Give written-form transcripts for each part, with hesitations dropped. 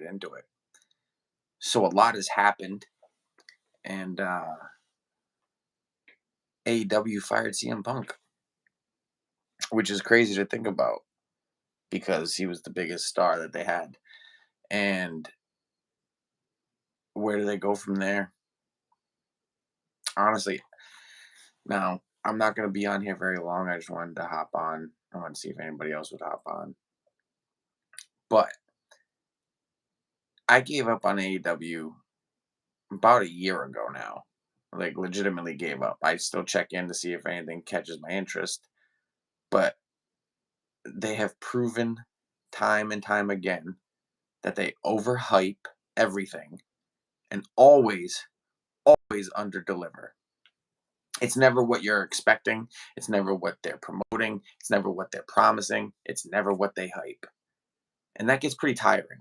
right into it. So a lot has happened, and AEW fired CM Punk, which is crazy to think about because he was the biggest star that they had. And where do they go from there? Honestly, now I'm not going to be on here very long. I just wanted to hop on. I wanted to see if anybody else would hop on. But I gave up on AEW about a year ago now. Like, legitimately gave up. I still check in to see if anything catches my interest. But they have proven time and time again that they overhype everything and always underdeliver. It's never what you're expecting. It's never what they're promoting. It's never what they're promising. It's never what they hype. And that gets pretty tiring.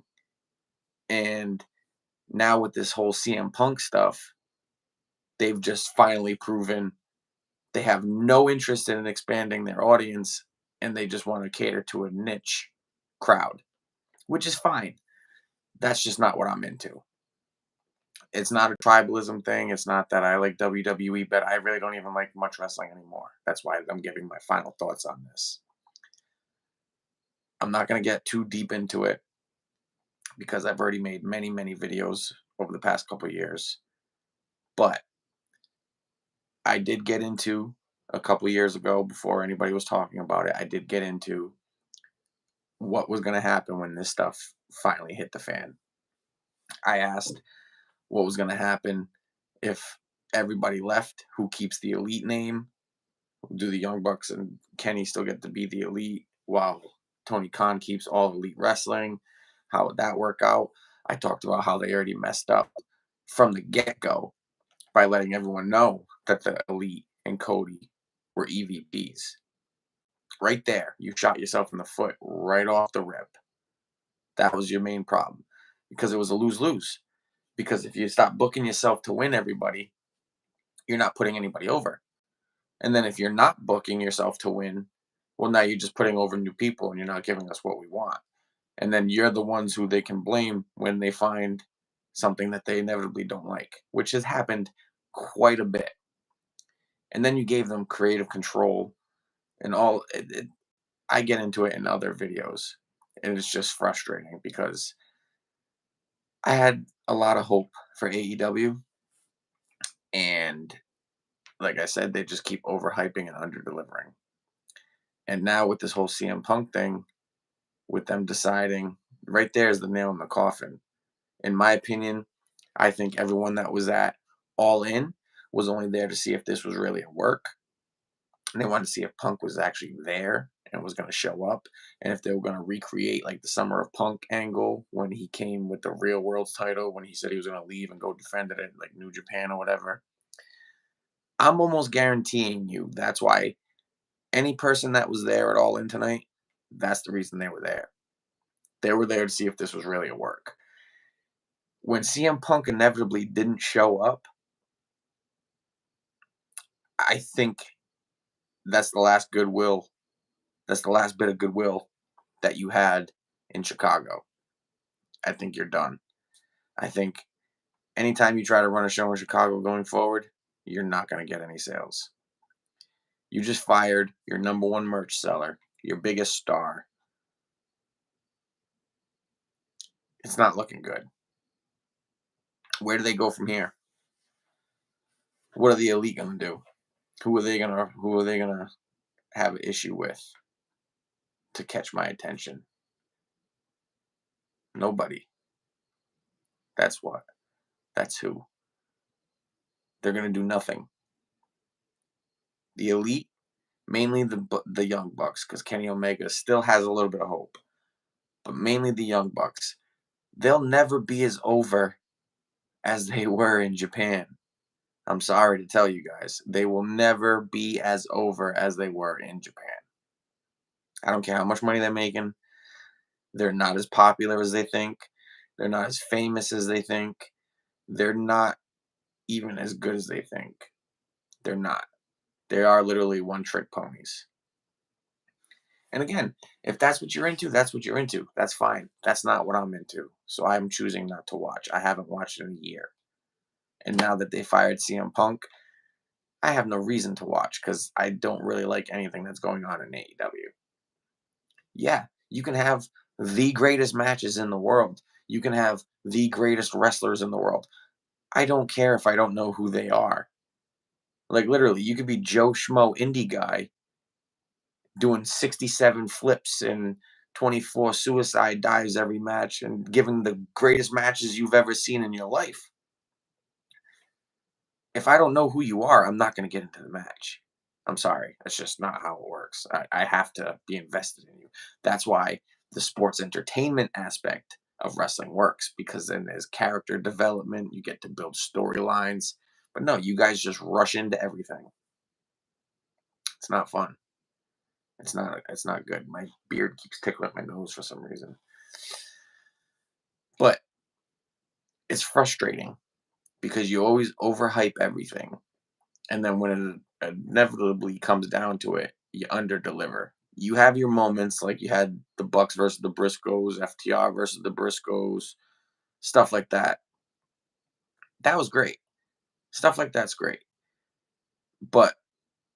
And now with this whole CM Punk stuff, they've just finally proven they have no interest in expanding their audience and they just want to cater to a niche crowd, which is fine. That's just not what I'm into. It's not a tribalism thing. It's not that I like WWE, but I really don't even like much wrestling anymore. That's why I'm giving my final thoughts on this. I'm not going to get too deep into it because I've already made many, many videos over the past couple of years. But I did get into a couple of years ago, before anybody was talking about it, I did get into what was going to happen when this stuff finally hit the fan. I asked what was going to happen if everybody left. Who keeps the Elite name? Do the Young Bucks and Kenny still get to be the Elite while Tony Khan keeps all Elite Wrestling? How would that work out? I talked about how they already messed up from the get-go by letting everyone know that the Elite and Cody were EVPs. Right there, you shot yourself in the foot right off the rip. That was your main problem because it was a lose-lose. Because if you stop booking yourself to win everybody, you're not putting anybody over. And then if you're not booking yourself to win, well, now you're just putting over new people and you're not giving us what we want. And then you're the ones who they can blame when they find something that they inevitably don't like, which has happened quite a bit. And then you gave them creative control and all. I get into it in other videos, and it's just frustrating because I had a lot of hope for AEW, and like I said, they just keep overhyping and underdelivering. And now with this whole CM Punk thing, with them deciding, right there is the nail in the coffin. In my opinion, I think everyone that was at All In was only there to see if this was really a work. And they wanted to see if Punk was actually there and was going to show up, and if they were going to recreate like the Summer of Punk angle when he came with the Real World's title, when he said he was going to leave and go defend it at like New Japan or whatever. I'm almost guaranteeing you that's why any person that was there at All In tonight, that's the reason they were there. They were there to see if this was really a work. When CM Punk inevitably didn't show up, I think that's the last goodwill. That's the last bit of goodwill that you had in Chicago. I think you're done. I think anytime you try to run a show in Chicago going forward, you're not going to get any sales. You just fired your number one merch seller, your biggest star. It's not looking good. Where do they go from here? What are the Elite going to do? Who are they gonna have an issue with to catch my attention? Nobody. That's what. That's who. They're gonna do nothing. The Elite, mainly the Young Bucks, because Kenny Omega still has a little bit of hope, but mainly the Young Bucks. They'll never be as over as they were in Japan. I'm sorry to tell you guys, they will never be as over as they were in Japan. I don't care how much money they're making. They're not as popular as they think. They're not as famous as they think. They're not even as good as they think. They're not. They are literally one-trick ponies. And again, if that's what you're into, that's what you're into. That's fine. That's not what I'm into. So I'm choosing not to watch. I haven't watched in a year. And now that they fired CM Punk, I have no reason to watch because I don't really like anything that's going on in AEW. Yeah, you can have the greatest matches in the world. You can have the greatest wrestlers in the world. I don't care if I don't know who they are. Like literally, you could be Joe Schmo indie guy doing 67 flips and 24 suicide dives every match and giving the greatest matches you've ever seen in your life. If I don't know who you are, I'm not going to get into the match. I'm sorry. That's just not how it works. I have to be invested in you. That's why the sports entertainment aspect of wrestling works because then there's character development. You get to build storylines. But no, you guys just rush into everything. It's not fun. It's not good. My beard keeps tickling my nose for some reason. But it's frustrating because you always overhype everything. And then when it inevitably comes down to it, you underdeliver. You have your moments like you had the Bucks versus the Briscoes, FTR versus the Briscoes, stuff like that. That was great. Stuff like that's great. But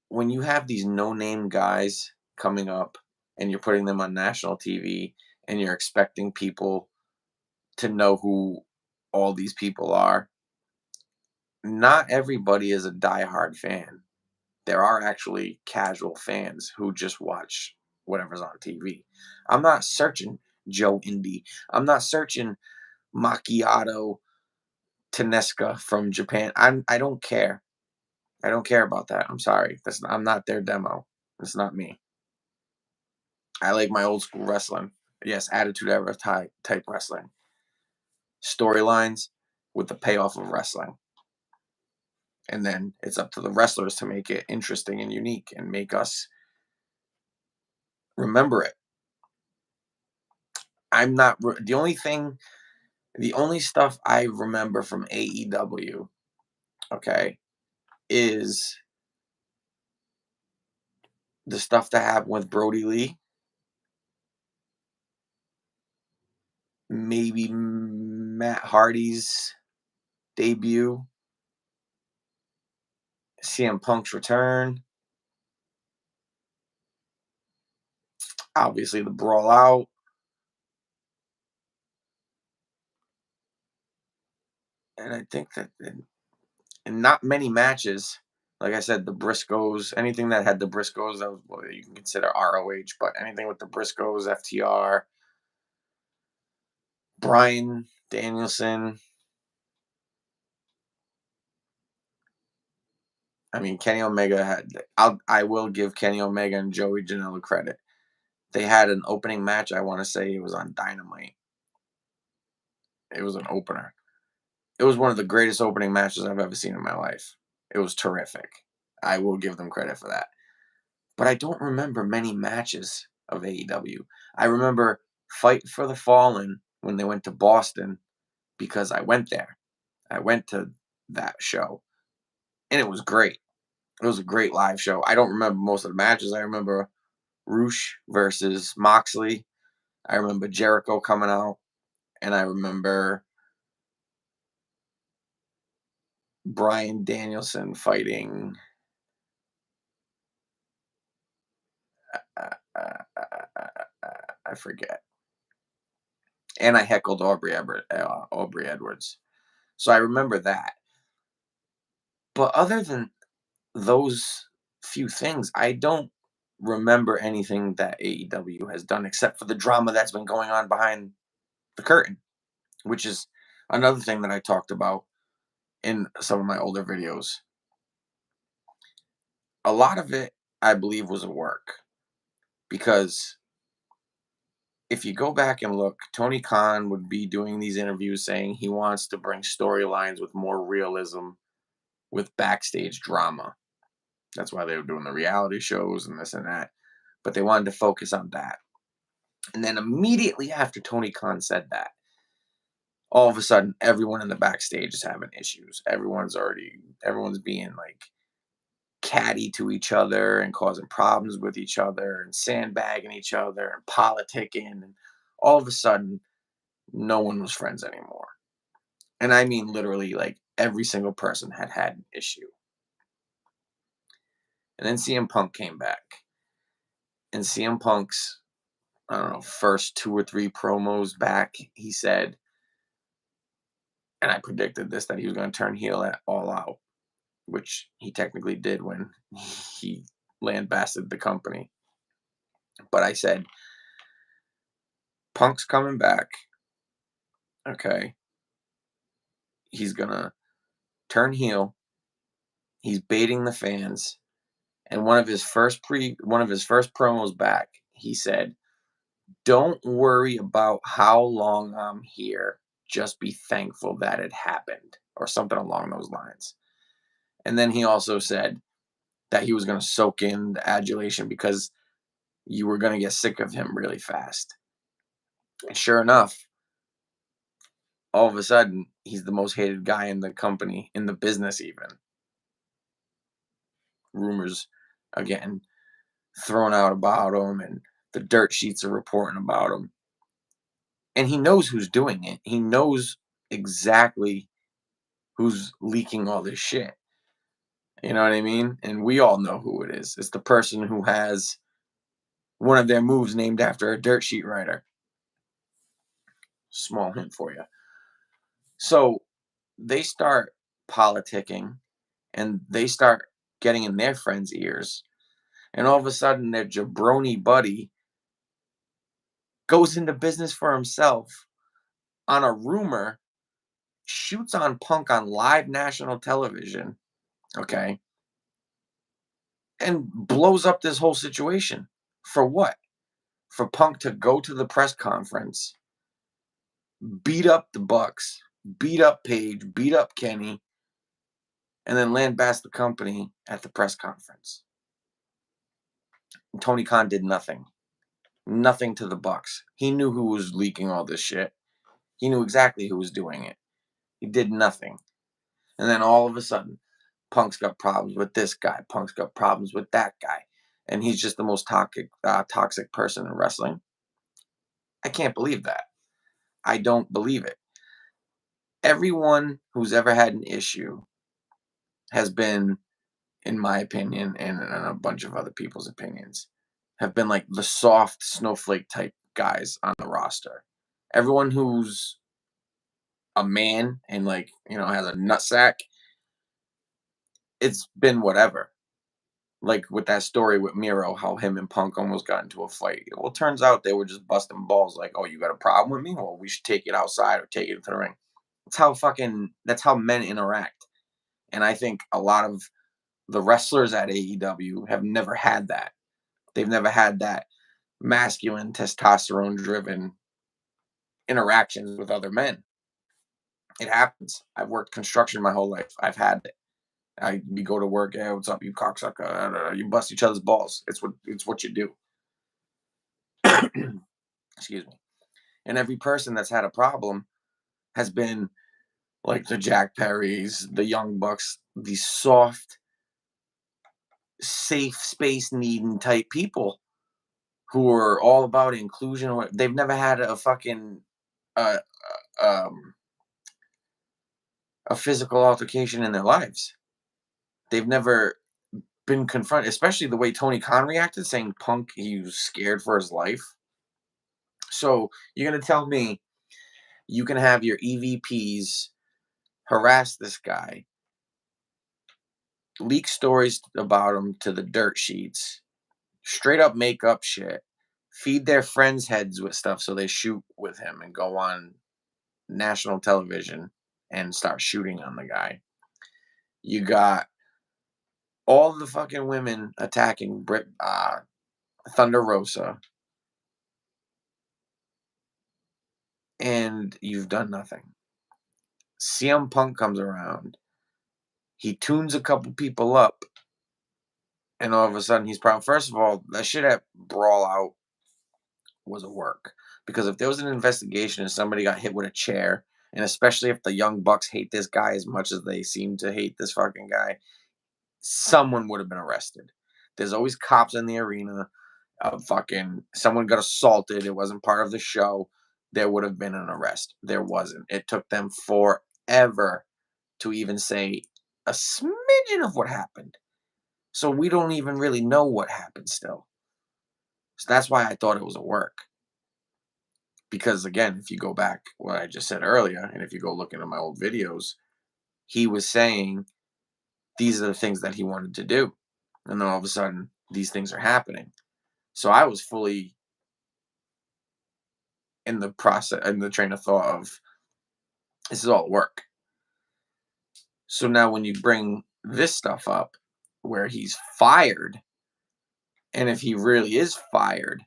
when you have these no-name guys coming up and you're putting them on national TV and you're expecting people to know who all these people are, not everybody is a diehard fan. There are actually casual fans who just watch whatever's on TV. I'm not searching Joe Indy. I'm not searching Macchiato Tenesca from Japan. I don't care. I don't care about that. I'm sorry. I'm not their demo. It's not me. I like my old school wrestling. Yes, attitude era type wrestling. Storylines with the payoff of wrestling. And then it's up to the wrestlers to make it interesting and unique and make us remember it. I'm not the only stuff I remember from AEW, okay, is the stuff that happened with Brody Lee, maybe Matt Hardy's debut, CM Punk's return, obviously the brawl out, and I think that in not many matches, like I said, the Briscoes, anything that had the Briscoes, that was well, you can consider ROH, but anything with the Briscoes, FTR, Brian Danielson. I mean, Kenny Omega had. I will give Kenny Omega and Joey Janela credit. They had an opening match. I want to say it was on Dynamite. It was an opener. It was one of the greatest opening matches I've ever seen in my life. It was terrific. I will give them credit for that. But I don't remember many matches of AEW. I remember Fight for the Fallen when they went to Boston because I went there. I went to that show and it was great. It was a great live show. I don't remember most of the matches. I remember Roosh versus Moxley. I remember Jericho coming out, and I remember Brian Danielson fighting. I forget. And I heckled Aubrey Edwards, so I remember that. But other than those few things, I don't remember anything that AEW has done except for the drama that's been going on behind the curtain, which is another thing that I talked about in some of my older videos. A lot of it, I believe, was a work because if you go back and look, Tony Khan would be doing these interviews saying he wants to bring storylines with more realism, with backstage drama. That's why they were doing the reality shows and this and that. But they wanted to focus on that. And then immediately after Tony Khan said that, all of a sudden everyone in the backstage is having issues. Everyone's being like catty to each other and causing problems with each other and sandbagging each other and politicking. And all of a sudden, no one was friends anymore. And I mean, literally, like every single person had an issue. And then CM Punk came back. And CM Punk's, I don't know, first 2 or 3 promos back, he said, and I predicted this, that he was going to turn heel at All Out, which he technically did when he lambasted the company. But I said, Punk's coming back. Okay. He's going to turn heel. He's baiting the fans. And one of his first promos back, he said, "Don't worry about how long I'm here. Just be thankful that it happened," or something along those lines. And then he also said that he was going to soak in the adulation because you were going to get sick of him really fast. And sure enough, all of a sudden, he's the most hated guy in the company, in the business even. Rumors, again, thrown out about him, and the dirt sheets are reporting about him. And he knows who's doing it. He knows exactly who's leaking all this shit. You know what I mean? And we all know who it is. It's the person who has one of their moves named after a dirt sheet writer. Small hint for you. So they start politicking and they start getting in their friends' ears. And all of a sudden, their jabroni buddy goes into business for himself on a rumor, shoots on Punk on live national television, okay, and blows up this whole situation. For what? For Punk to go to the press conference, beat up the Bucks, beat up Paige, beat up Kenny, and then lambast the company at the press conference. And Tony Khan did nothing. Nothing to the Bucks. He knew who was leaking all this shit. He knew exactly who was doing it. He did nothing. And then all of a sudden, Punk's got problems with this guy. Punk's got problems with that guy. And he's just the most toxic person in wrestling. I can't believe that. I don't believe it. Everyone who's ever had an issue has been, in my opinion, and in a bunch of other people's opinions, have been like the soft snowflake type guys on the roster. Everyone who's a man and, like, you know, has a nutsack, it's been whatever. Like with that story with Miro, how him and Punk almost got into a fight. Well, it turns out they were just busting balls. Like, oh, you got a problem with me? Well, we should take it outside or take it to the ring. That's how men interact. And I think a lot of the wrestlers at AEW have never had that. They've never had that masculine, testosterone driven interactions with other men. It happens. I've worked construction my whole life. I've had it. We go to work. Hey, what's up, you cocksucker? You bust each other's balls. It's what you do. Excuse me. And every person that's had a problem has been like the Jack Perrys, the Young Bucks, these soft, safe space needing type people who are all about inclusion. They've never had a fucking uh, um, a physical altercation in their lives. They've never been confronted, especially the way Tony Khan reacted, saying Punk, he was scared for his life. So you're gonna tell me you can have your EVPs harass this guy, leak stories about him to the dirt sheets, straight up make up shit, feed their friends' heads with stuff so they shoot with him and go on national television and start shooting on the guy. You got all the fucking women attacking Thunder Rosa, and you've done nothing. CM Punk comes around, he tunes a couple people up, and all of a sudden he's proud. First of all, that shit at Brawl Out was a work, because if there was an investigation and somebody got hit with a chair, and especially if the Young Bucks hate this guy as much as they seem to hate this fucking guy, someone would have been arrested. There's always cops in the arena. Fucking someone got assaulted. It wasn't part of the show. There would have been an arrest. There wasn't. It took them forever to even say a smidgen of what happened. So we don't even really know what happened still. So that's why I thought it was a work. Because again, if you go back what I just said earlier, and if you go look into my old videos, he was saying these are the things that he wanted to do. And then all of a sudden, these things are happening. So I was fully in the process, in the train of thought of this is all work. So now when you bring this stuff up where he's fired, and if he really is fired,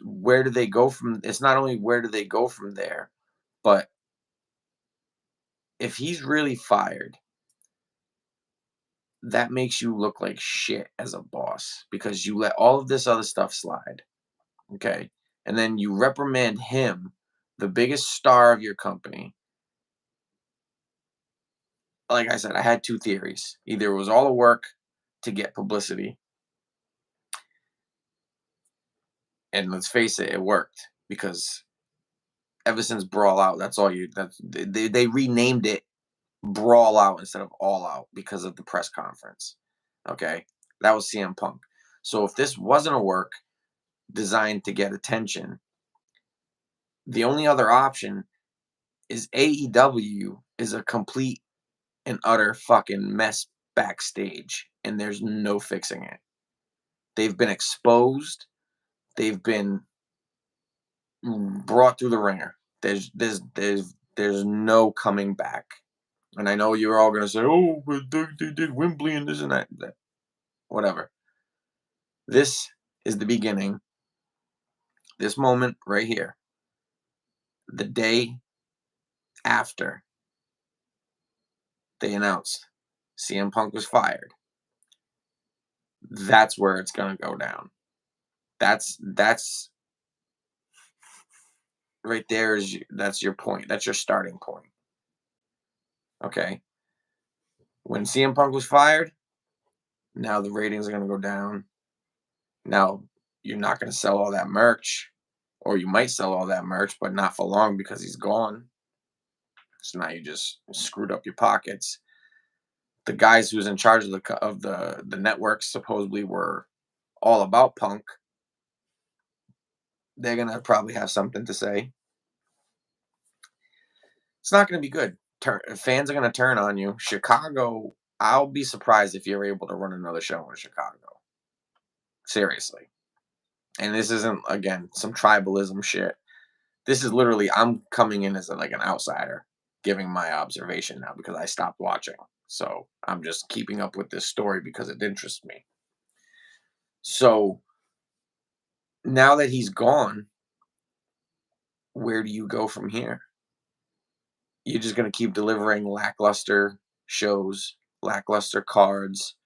where do they go from? It's not only where do they go from there, but if he's really fired, that makes you look like shit as a boss because you let all of this other stuff slide. Okay. And then you reprimand him, the biggest star of your company. Like I said, I had two theories. Either it was all a work to get publicity, and let's face it, it worked because ever since Brawl Out, they renamed it Brawl Out instead of All Out because of the press conference. Okay, that was CM Punk. So if this wasn't a work designed to get attention, the only other option is AEW is a complete and utter fucking mess backstage, and there's no fixing it. They've been exposed. They've been brought through the ringer. There's no coming back. And I know you're all gonna say, "Oh, but they did Wembley and this and that." Whatever. This is the beginning. This moment right here, the day after they announced CM Punk was fired, that's where it's gonna go down. That's right there that's your point. That's your starting point. Okay. When CM Punk was fired, now the ratings are gonna go down. Now you're not gonna sell all that merch, or you might sell all that merch, but not for long because he's gone. So now you just screwed up your pockets. The guys who's in charge of the networks supposedly were all about Punk. They're gonna probably have something to say. It's not gonna be good. Fans are gonna turn on you. Chicago, I'll be surprised if you're able to run another show in Chicago. Seriously. And this isn't again some tribalism shit. This is literally I'm coming in as like an outsider, giving my observation now because I stopped watching. So I'm just keeping up with this story because it interests me. So now that he's gone, where do you go from here? You're just gonna keep delivering lackluster shows, lackluster cards.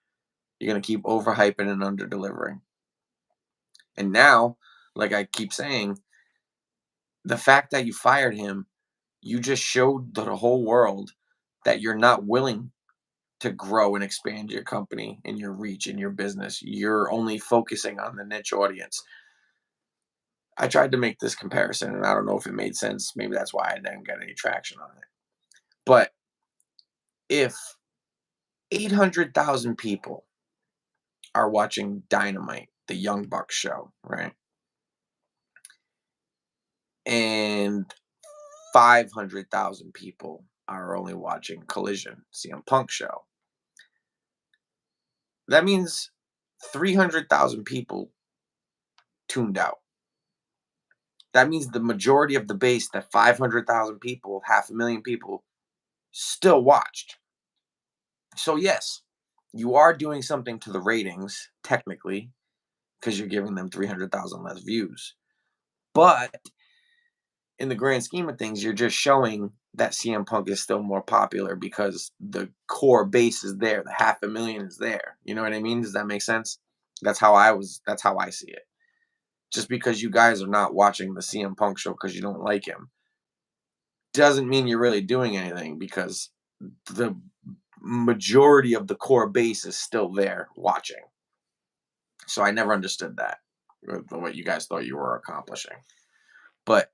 You're gonna keep overhyping and under delivering. And now, like I keep saying, the fact that you fired him, you just showed the whole world that you're not willing to grow and expand your company and your reach and your business. You're only focusing on the niche audience. I tried to make this comparison and I don't know if it made sense. Maybe that's why I didn't get any traction on it. But if 800,000 people are watching Dynamite, the Young Bucks show, right? And 500,000 people are only watching Collision, CM Punk show. That means 300,000 people tuned out. That means the majority of the base, that 500,000 people, 500,000 people, still watched. So, yes, you are doing something to the ratings, technically, because you're giving them 300,000 less views. But in the grand scheme of things, you're just showing that CM Punk is still more popular because the core base is there. The 500,000 is there. You know what I mean? Does that make sense? That's how I see it. Just because you guys are not watching the CM Punk show because you don't like him doesn't mean you're really doing anything because the majority of the core base is still there watching. So I never understood that, what you guys thought you were accomplishing. But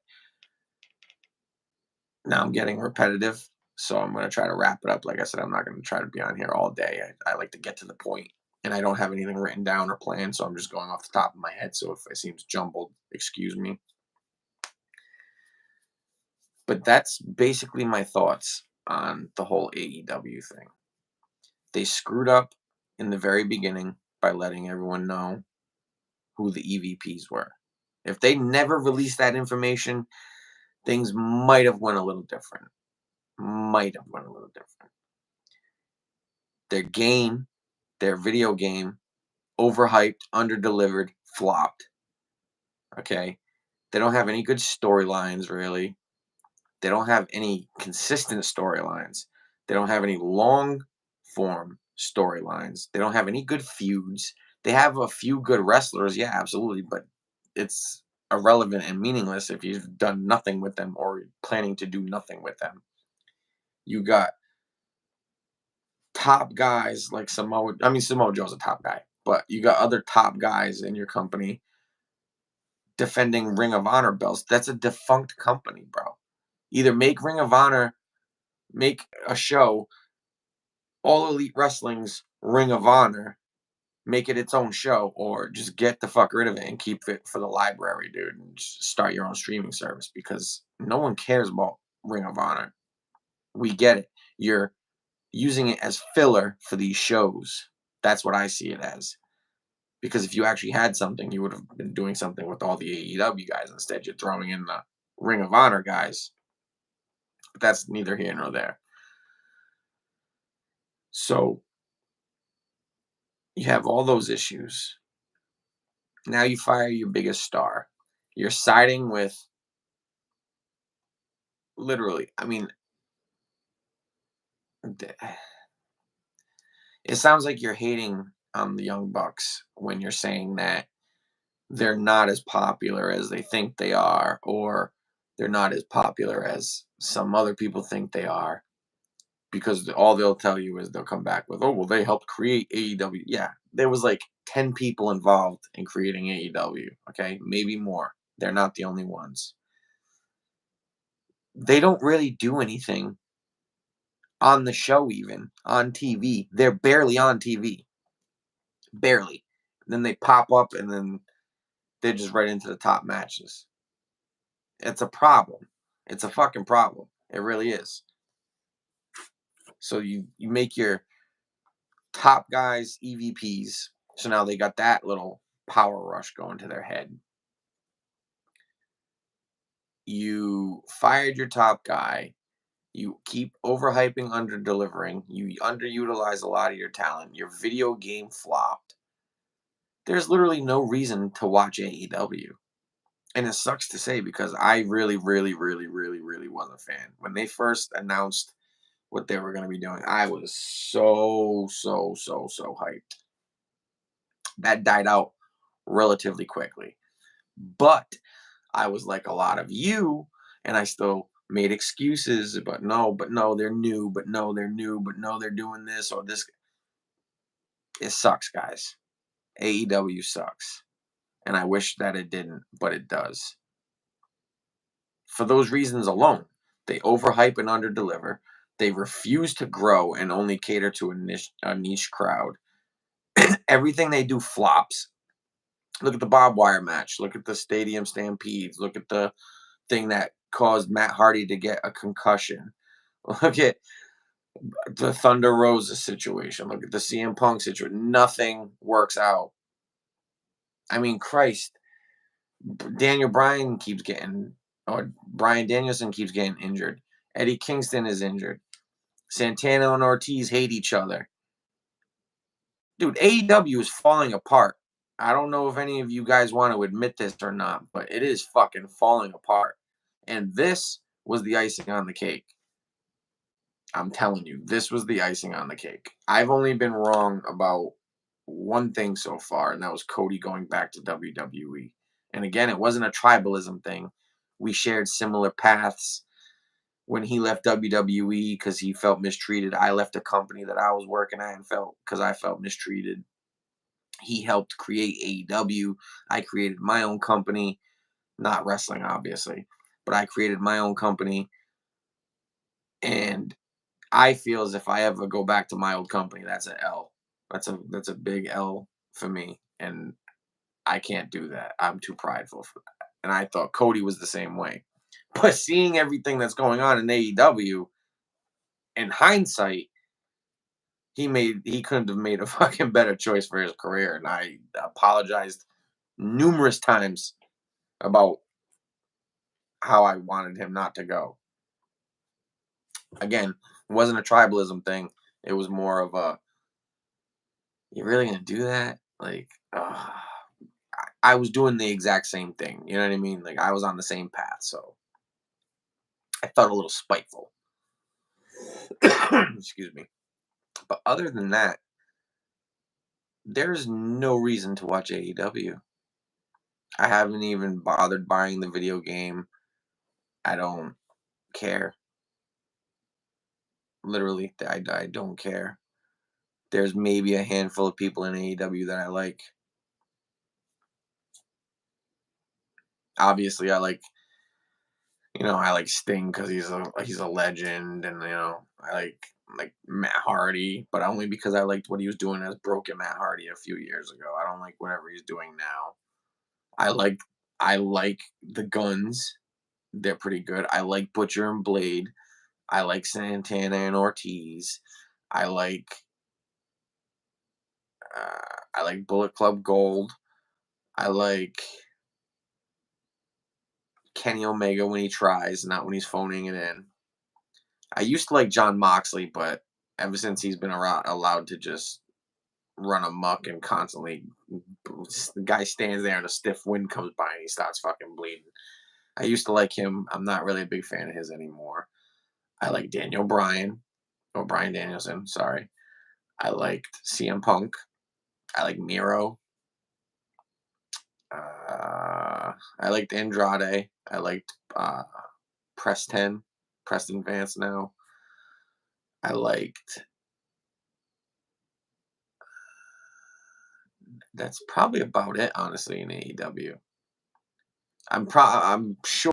now I'm getting repetitive, so I'm going to try to wrap it up. Like I said, I'm not going to try to be on here all day. I like to get to the point, and I don't have anything written down or planned, so I'm just going off the top of my head. So if it seems jumbled, excuse me. But that's basically my thoughts on the whole AEW thing. They screwed up in the very beginning by letting everyone know who the EVPs were. If they never released that information, things might have went a little different. Might have went a little different. Their game, their video game, overhyped, underdelivered, flopped. Okay? They don't have any good storylines, really. They don't have any consistent storylines. They don't have any long form storylines. They don't have any good feuds. They have a few good wrestlers, yeah, absolutely, but it's irrelevant and meaningless if you've done nothing with them or planning to do nothing with them. You got top guys like Samoa Joe's a top guy, but you got other top guys in your company defending Ring of Honor belts. That's a defunct company, bro. Either make Ring of Honor make a show, All Elite Wrestling's Ring of Honor, make it its own show, or just get the fuck rid of it and keep it for the library, dude, and just start your own streaming service because no one cares about Ring of Honor. We get it. You're using it as filler for these shows. That's what I see it as. Because if you actually had something, you would have been doing something with all the AEW guys. Instead, you're throwing in the Ring of Honor guys. But that's neither here nor there. So you have all those issues. Now you fire your biggest star. You're siding with literally, I mean, it sounds like you're hating on the Young Bucks when you're saying that they're not as popular as they think they are, or they're not as popular as some other people think they are. Because all they'll tell you is they'll come back with, oh, well, they helped create AEW. Yeah, there was like 10 people involved in creating AEW. Okay, maybe more. They're not the only ones. They don't really do anything on the show, even on TV. They're barely on TV. Barely. Then they pop up and then they're just right into the top matches. It's a problem. It's a fucking problem. It really is. So you make your top guys EVPs. So now they got that little power rush going to their head. You fired your top guy. You keep overhyping, under delivering. You underutilize a lot of your talent. Your video game flopped. There's literally no reason to watch AEW. And it sucks to say because I really, really, really, really, really was a fan. When they first announced what they were going to be doing, I was so, so, so, so hyped. That died out relatively quickly. But I was like a lot of you, and I still made excuses, but no, they're new, but no, they're new, but no, they're doing this or this. It sucks, guys. AEW sucks. And I wish that it didn't, but it does. For those reasons alone, they overhype and underdeliver. They refuse to grow and only cater to a niche crowd. Everything they do flops. Look at the barbed wire match. Look at the stadium stampedes. Look at the thing that caused Matt Hardy to get a concussion. Look at the Thunder Rosa situation. Look at the CM Punk situation. Nothing works out. I mean, Christ, Daniel Bryan keeps getting, or Bryan Danielson keeps getting injured. Eddie Kingston is injured. Santana and Ortiz hate each other. Dude, AEW is falling apart. I don't know if any of you guys want to admit this or not, but it is fucking falling apart. And this was the icing on the cake. I'm telling you, this was the icing on the cake. I've only been wrong about one thing so far, and that was Cody going back to WWE. And again, it wasn't a tribalism thing. We shared similar paths. When he left WWE because he felt mistreated, I left a company that I was working at and felt because I felt mistreated. He helped create AEW. I created my own company, not wrestling, obviously, but I created my own company. And I feel as if I ever go back to my old company, that's an L. That's a big L for me. And I can't do that. I'm too prideful for that. And I thought Cody was the same way. But seeing everything that's going on in AEW, in hindsight, he couldn't have made a fucking better choice for his career. And I apologized numerous times about how I wanted him not to go. Again, it wasn't a tribalism thing. It was more of a, you really gonna do that? Like, I was doing the exact same thing. You know what I mean? Like I was on the same path, so I felt a little spiteful. Excuse me. But other than that, there's no reason to watch AEW. I haven't even bothered buying the video game. I don't care. Literally, I don't care. There's maybe a handful of people in AEW that I like. Obviously, I like Sting because he's a legend, and I like Matt Hardy, but only because I liked what he was doing as Broken Matt Hardy a few years ago. I don't like whatever he's doing now. I like I like the Guns. They're pretty good. I like Butcher and Blade. I like Santana and Ortiz. I like I like Bullet Club Gold. I like Kenny Omega when he tries, not when he's phoning it in. I used to like John Moxley, but ever since he's been allowed to just run amok and constantly, the guy stands there and a stiff wind comes by and he starts fucking bleeding. I used to like him. I'm not really a big fan of his anymore. I like Daniel Bryan, or Bryan Danielson, sorry. I liked CM Punk. I like Miro. I liked Andrade. I liked Preston Vance now. I liked. That's probably about it, honestly, in AEW. I'm sure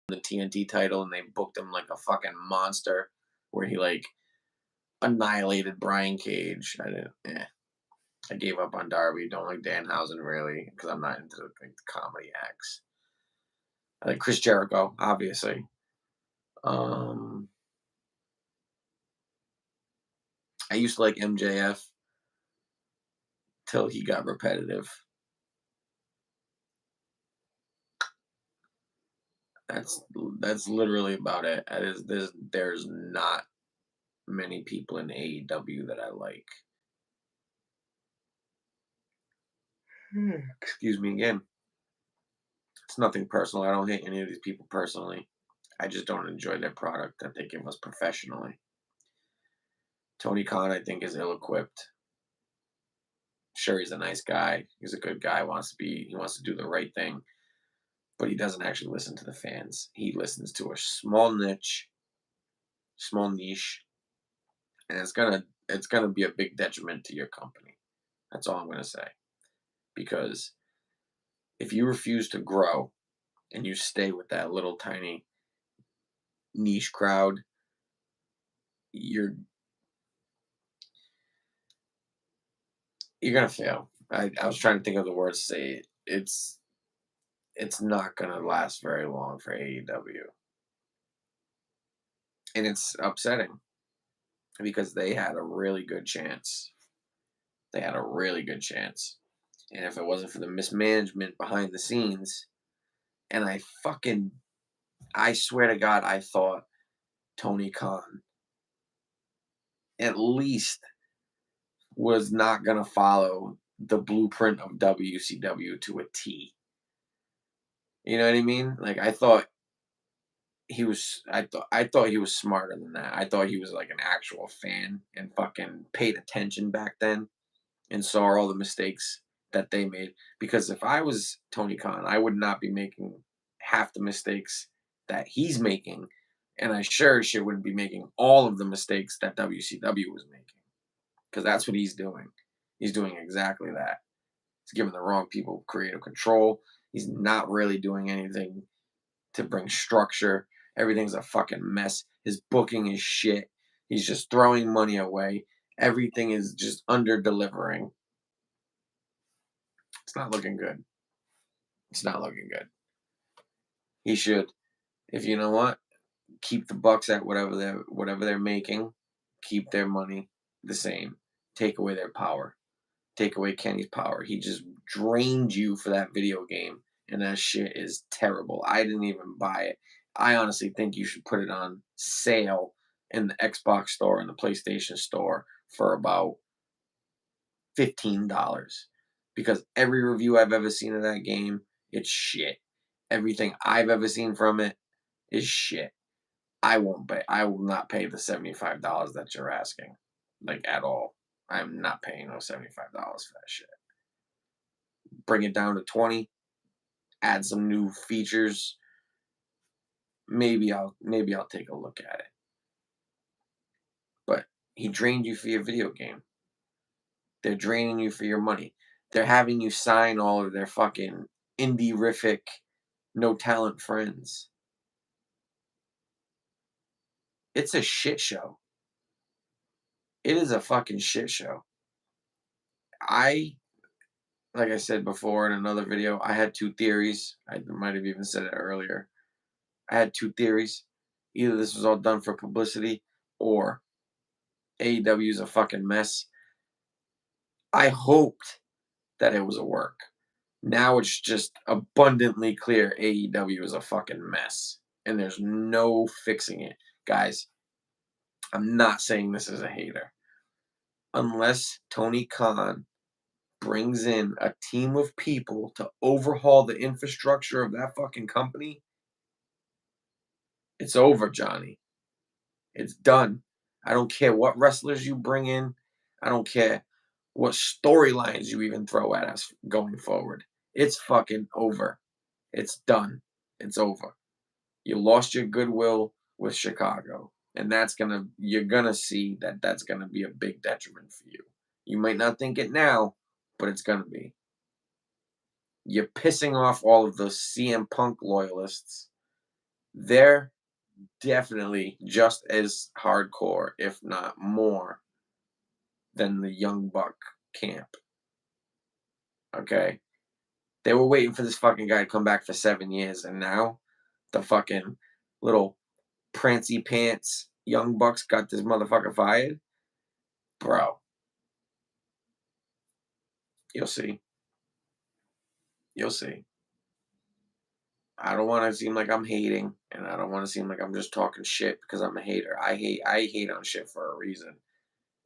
the TNT title and they booked him like a fucking monster, where he like annihilated Brian Cage. I didn't. I gave up on Darby. Don't like Danhausen really because I'm not into like the comedy acts. I like Chris Jericho, obviously. Um, I used to like MJF till he got repetitive. That's that's literally about it. There's not many people in AEW that I like. Excuse me again. It's nothing personal. I don't hate any of these people personally. I just don't enjoy their product that they give us professionally. Tony Khan, I think, is ill-equipped. Sure, he's a nice guy. He's a good guy. He wants to do the right thing, but he doesn't actually listen to the fans. He listens to a small niche, and it's gonna be a big detriment to your company. That's all I'm gonna say. Because if you refuse to grow and you stay with that little tiny niche crowd, you're you're gonna fail. I was trying to think of the words to say. It's not gonna last very long for AEW, and it's upsetting because they had a really good chance. They had a really good chance, and if it wasn't for the mismanagement behind the scenes, and I swear to God, I thought Tony Khan at least was not gonna follow the blueprint of WCW to a T. You know what I mean? Like I thought he was smarter than that. I thought he was like an actual fan and fucking paid attention back then and saw all the mistakes that they made. Because if I was Tony Khan, I would not be making half the mistakes that he's making, and I sure as shit wouldn't be making all of the mistakes that WCW was making. Because that's what he's doing. He's doing exactly that. He's giving the wrong people creative control. He's not really doing anything to bring structure. Everything's a fucking mess. His booking is shit. He's just throwing money away. Everything is just under delivering. It's not looking good. It's not looking good. He should, if you know what, keep the Bucks at whatever they're making. Keep their money the same. Take away their power. Take away Kenny's power. He just drained you for that video game, and that shit is terrible. I didn't even buy it. I honestly think you should put it on sale in the Xbox store and the PlayStation store for about $15. Because every review I've ever seen of that game, it's shit. Everything I've ever seen from it is shit. I won't pay. I will not pay the $75 that you're asking, like at all. I'm not paying no $75 for that shit. Bring it down to 20. Add some new features. Maybe I'll take a look at it. But he drained you for your video game. They're draining you for your money. They're having you sign all of their fucking indie-rific, no talent friends. It's a shit show. It is a fucking shit show. Like I said before in another video, I had two theories. I might have even said it earlier. I had two theories. Either this was all done for publicity, or AEW is a fucking mess. I hoped that it was a work. Now it's just abundantly clear AEW is a fucking mess. And there's no fixing it. Guys, I'm not saying this as a hater. Unless Tony Khan brings in a team of people to overhaul the infrastructure of that fucking company, it's over, Johnny. It's done. I don't care what wrestlers you bring in. I don't care what storylines you even throw at us going forward. It's fucking over. It's done. It's over. You lost your goodwill with Chicago, and you're gonna see that that's gonna be a big detriment for you. You might not think it now, but it's gonna be. You're pissing off all of those CM Punk loyalists. They're definitely just as hardcore, if not more, than the Young Buck camp. Okay? They were waiting for this fucking guy to come back for 7 years, and now the fucking little prancy pants Young Bucks got this motherfucker fired. Bro, you'll see. You'll see. I don't want to seem like I'm hating, and I don't want to seem like I'm just talking shit because I'm a hater. I hate on shit for a reason.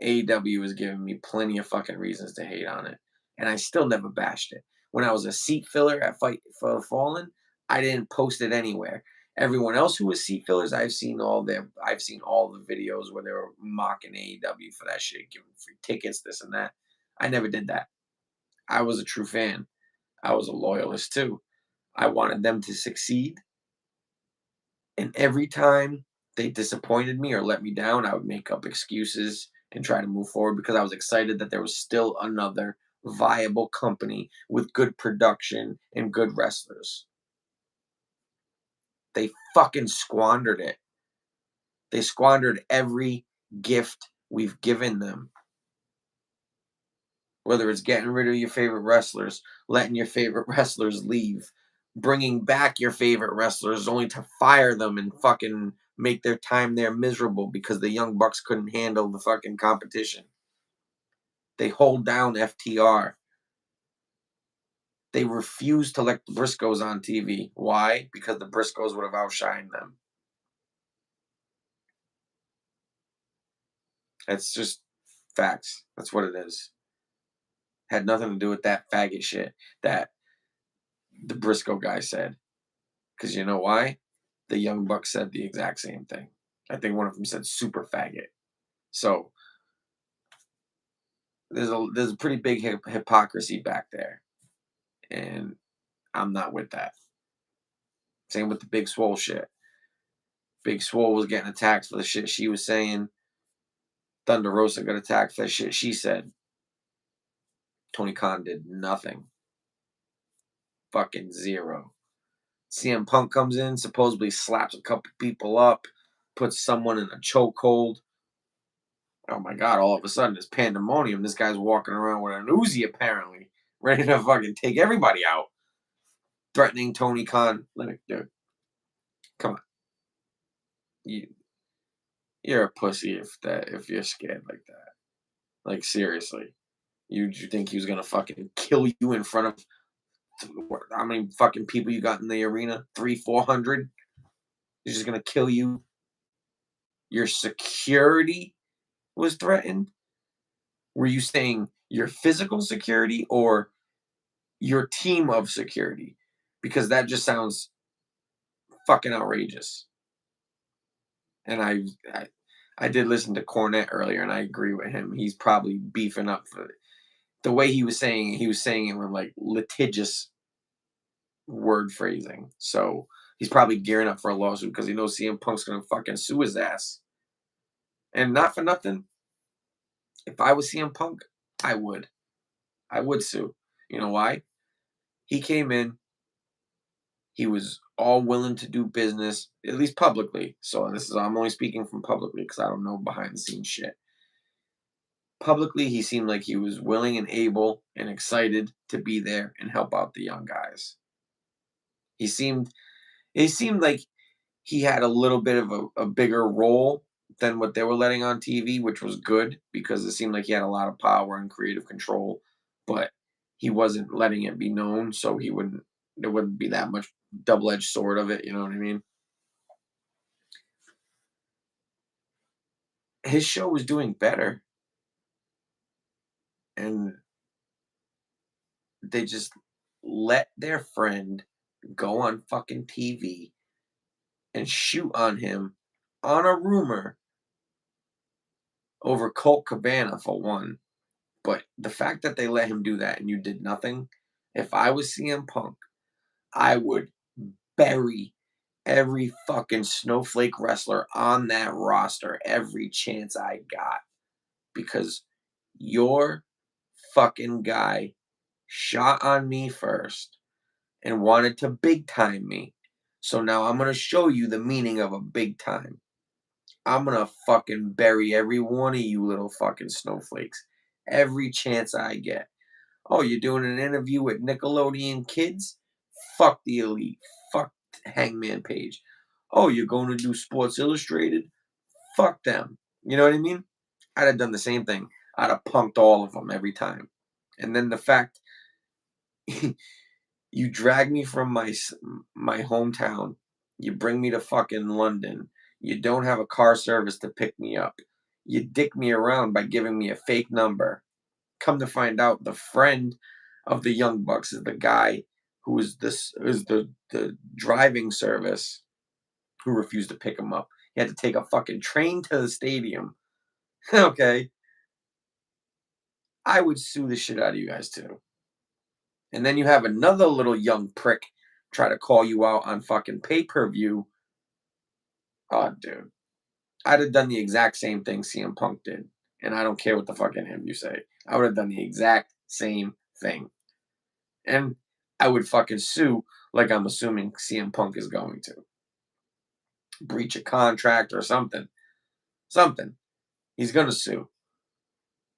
AEW was giving me plenty of fucking reasons to hate on it, and I still never bashed it. When I was a seat filler at Fight for the Fallen, I didn't post it anywhere. Everyone else who was seat fillers, I've seen all the videos where they were mocking AEW for that shit, giving free tickets, this and that. I never did that. I was a true fan. I was a loyalist too. I wanted them to succeed, and every time they disappointed me or let me down, I would make up excuses and try to move forward because I was excited that there was still another viable company with good production and good wrestlers. They fucking squandered it. They squandered every gift we've given them. Whether it's getting rid of your favorite wrestlers, letting your favorite wrestlers leave, bringing back your favorite wrestlers only to fire them and fucking make their time there miserable because the Young Bucks couldn't handle the fucking competition. They hold down FTR. They refuse to let the Briscoes on TV. Why? Because the Briscoes would have outshined them. It's just facts. That's what it is. Had nothing to do with that faggot shit that the Briscoe guy said. Because you know why? The Young Bucks said the exact same thing. I think one of them said super faggot. So there's a pretty big hypocrisy back there. And I'm not with that. Same with the Big Swole shit. Big Swole was getting attacked for the shit she was saying. Thunder Rosa got attacked for the shit she said. Tony Khan did nothing. Fucking zero. CM Punk comes in, supposedly slaps a couple people up, puts someone in a chokehold. Oh my god, all of a sudden it's pandemonium. This guy's walking around with an Uzi apparently, ready to fucking take everybody out. Threatening Tony Khan. Dude, come on. You, you're a pussy if you're scared like that. Like seriously. You think he was gonna fucking kill you in front of how many fucking people you got in the arena? 400? He's just gonna kill you. Your security was threatened. Were you saying your physical security or your team of security? Because that just sounds fucking outrageous. And I did listen to Cornette earlier, and I agree with him. He's probably beefing up for it. The way he was saying it with like litigious word phrasing. So he's probably gearing up for a lawsuit because he knows CM Punk's gonna fucking sue his ass. And not for nothing, if I was CM Punk, I would. I would sue. You know why? He came in, he was all willing to do business, at least publicly. So I'm only speaking from publicly because I don't know behind the scenes shit. Publicly, he seemed like he was willing and able and excited to be there and help out the young guys. He seemed it seemed like he had a little bit of a bigger role than what they were letting on TV, which was good because it seemed like he had a lot of power and creative control, but he wasn't letting it be known, so there wouldn't be that much double-edged sword of it, you know what I mean? His show was doing better, and they just let their friend go on fucking TV and shoot on him on a rumor over Colt Cabana for one. But the fact that they let him do that and you did nothing, if I was CM Punk, I would bury every fucking snowflake wrestler on that roster every chance I got because your fucking guy shot on me first and wanted to big time me. So now I'm going to show you the meaning of a big time. I'm going to fucking bury every one of you little fucking snowflakes every chance I get. Oh, you're doing an interview with Nickelodeon kids? Fuck the Elite. Fuck Hangman Page. Oh, you're going to do Sports Illustrated? Fuck them. You know what I mean? I'd have done the same thing. I'd have punked all of them every time. And then the fact you drag me from my hometown, you bring me to fucking London, you don't have a car service to pick me up, you dick me around by giving me a fake number. Come to find out, the friend of the Young Bucks is the guy who is the driving service who refused to pick him up. He had to take a fucking train to the stadium. Okay, I would sue the shit out of you guys too. And then you have another little young prick try to call you out on fucking pay-per-view. Oh, dude. I'd have done the exact same thing CM Punk did. And I don't care what the fuck any of you say. I would have done the exact same thing. And I would fucking sue like I'm assuming CM Punk is going to. Breach a contract or something. Something. He's gonna sue.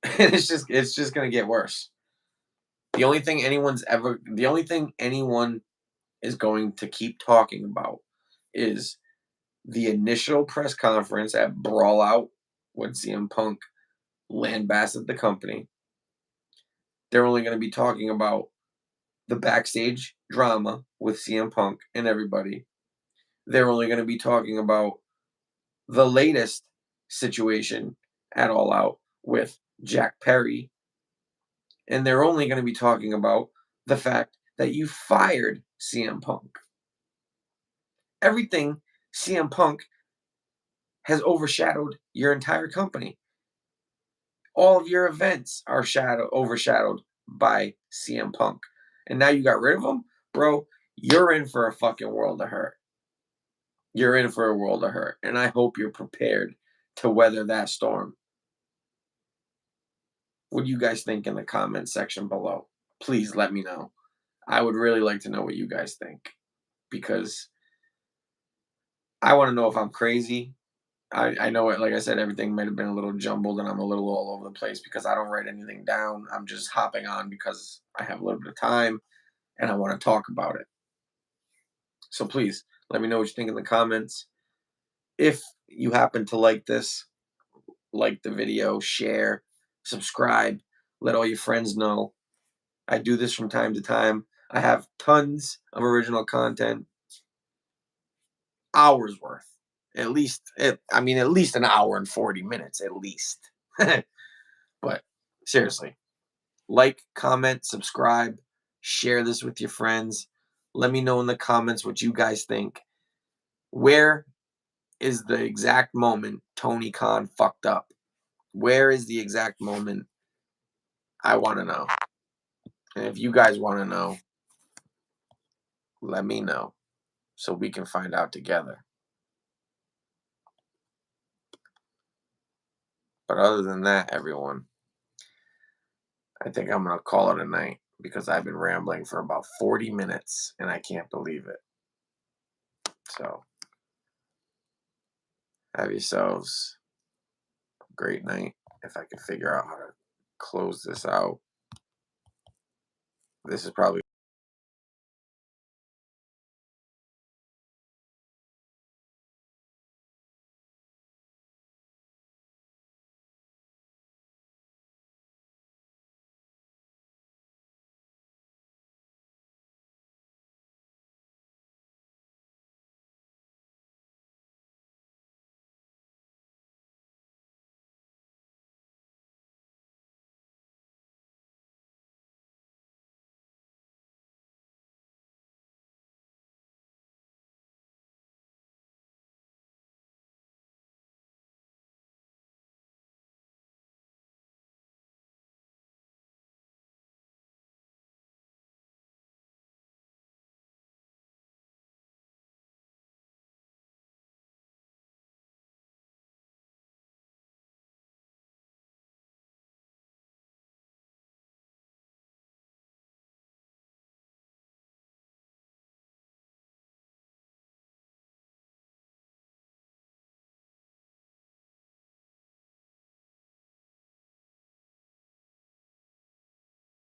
And it's just gonna get worse. The only thing anyone is going to keep talking about is the initial press conference at Brawl Out when CM Punk lambasted the company. They're only going to be talking about the backstage drama with CM Punk and everybody. They're only going to be talking about the latest situation at All Out with Jack Perry. And they're only going to be talking about the fact that you fired CM Punk. Everything CM Punk has overshadowed your entire company. All of your events are overshadowed by CM Punk. and now you got rid of him, bro, you're in for a fucking world of hurt. You're in for a world of hurt, and I hope you're prepared to weather that storm. What do you guys think in the comment section below? Please let me know. I would really like to know what you guys think, because I want to know if I'm crazy. I know it, like I said, everything might have been a little jumbled and I'm a little all over the place because I don't write anything down. I'm just hopping on because I have a little bit of time and I want to talk about it. So please let me know what you think in the comments. If you happen to like this, like the video, share, subscribe, let all your friends know. I do this from time to time. I have tons of original content, hours worth. At least, I mean, at least an hour and 40 minutes, at least. But seriously, like, comment, subscribe, share this with your friends. Let me know in the comments what you guys think. Where is the exact moment Tony Khan fucked up? Where is the exact moment? I want to know. And if you guys want to know, let me know so we can find out together. But other than that, everyone, I think I'm going to call it a night because I've been rambling for about 40 minutes and I can't believe it. So, have yourselves a great night. If I can figure out how to close this out, this is probably